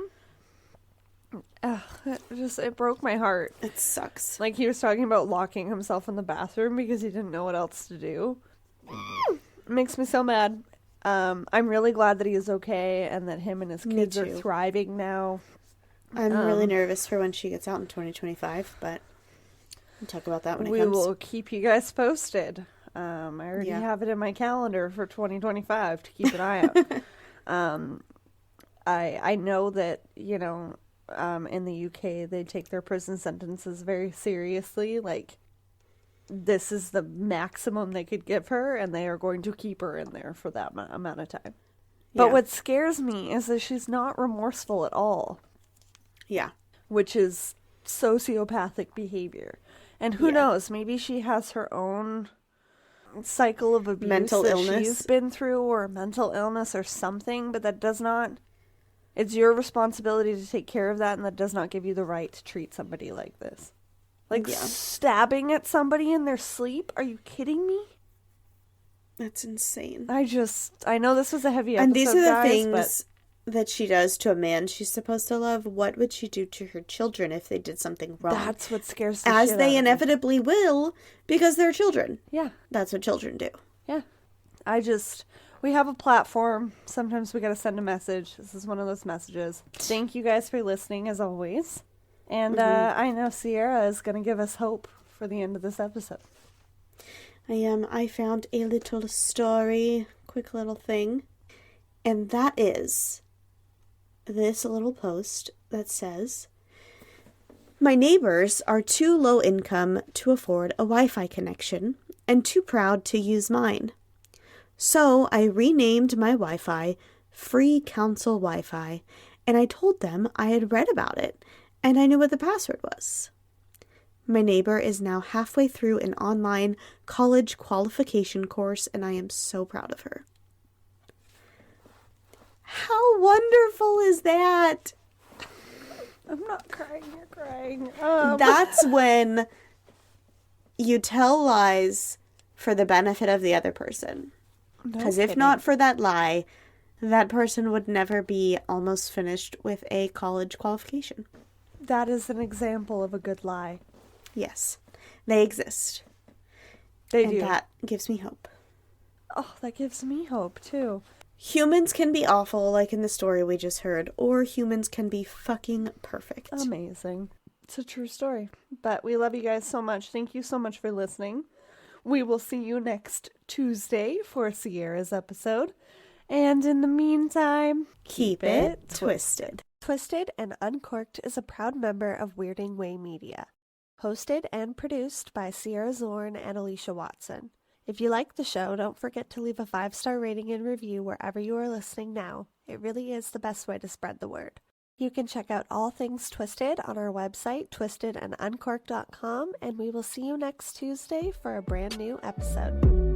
[SPEAKER 1] It broke my heart.
[SPEAKER 2] It sucks.
[SPEAKER 1] Like, he was talking about locking himself in the bathroom because he didn't know what else to do. It makes me so mad. I'm really glad that he is okay and that him and his kids are thriving now.
[SPEAKER 2] I'm really nervous for when she gets out in 2025, but we'll talk about that when it comes.
[SPEAKER 1] We will keep you guys posted. I already have it in my calendar for 2025 to keep an eye out. I know that, in the UK, they take their prison sentences very seriously. Like, this is the maximum they could give her, and they are going to keep her in there for that amount of time. But what scares me is that she's not remorseful at all.
[SPEAKER 2] Yeah.
[SPEAKER 1] Which is sociopathic behavior. And who knows, maybe she has her own cycle of abuse
[SPEAKER 2] mental illness
[SPEAKER 1] she's been through, or mental illness or something, but that does not... It's your responsibility to take care of that, and that does not give you the right to treat somebody like this. Like, stabbing at somebody in their sleep? Are you kidding me?
[SPEAKER 2] That's insane.
[SPEAKER 1] I know this was a heavy episode,
[SPEAKER 2] and these are the things that she does to a man she's supposed to love. What would she do to her children if they did something wrong?
[SPEAKER 1] That's what scares the
[SPEAKER 2] As
[SPEAKER 1] shit
[SPEAKER 2] they
[SPEAKER 1] out of
[SPEAKER 2] inevitably will, because they're children.
[SPEAKER 1] Yeah.
[SPEAKER 2] That's what children do.
[SPEAKER 1] Yeah. We have a platform. Sometimes we gotta send a message. This is one of those messages. Thank you guys for listening, as always. And I know Sierra is going to give us hope for the end of this episode.
[SPEAKER 2] I found a little story, quick little thing. And that is this little post that says, my neighbors are too low income to afford a Wi-Fi connection and too proud to use mine. So I renamed my Wi-Fi Free Council Wi-Fi, and I told them I had read about it and I knew what the password was. My neighbor is now halfway through an online college qualification course, and I am so proud of her. How wonderful is that?
[SPEAKER 1] I'm not crying, you're crying.
[SPEAKER 2] That's when you tell lies for the benefit of the other person. Because if not for that lie, that person would never be almost finished with a college qualification.
[SPEAKER 1] That is an example of a good lie.
[SPEAKER 2] Yes, they exist.
[SPEAKER 1] They
[SPEAKER 2] and
[SPEAKER 1] do.
[SPEAKER 2] That gives me hope.
[SPEAKER 1] Oh, that gives me hope, too.
[SPEAKER 2] Humans can be awful, like in the story we just heard, or humans can be fucking perfect.
[SPEAKER 1] Amazing. It's a true story. But we love you guys so much. Thank you so much for listening. We will see you next Tuesday for Sierra's episode. And in the meantime,
[SPEAKER 2] keep it twisted.
[SPEAKER 1] Twisted and Uncorked is a proud member of Weirding Way Media. Hosted and produced by Sierra Zorn and Alicia Watson. If you like the show, don't forget to leave a 5-star rating and review wherever you are listening now. It really is the best way to spread the word. You can check out all things Twisted on our website, twistedanduncorked.com, and we will see you next Tuesday for a brand new episode.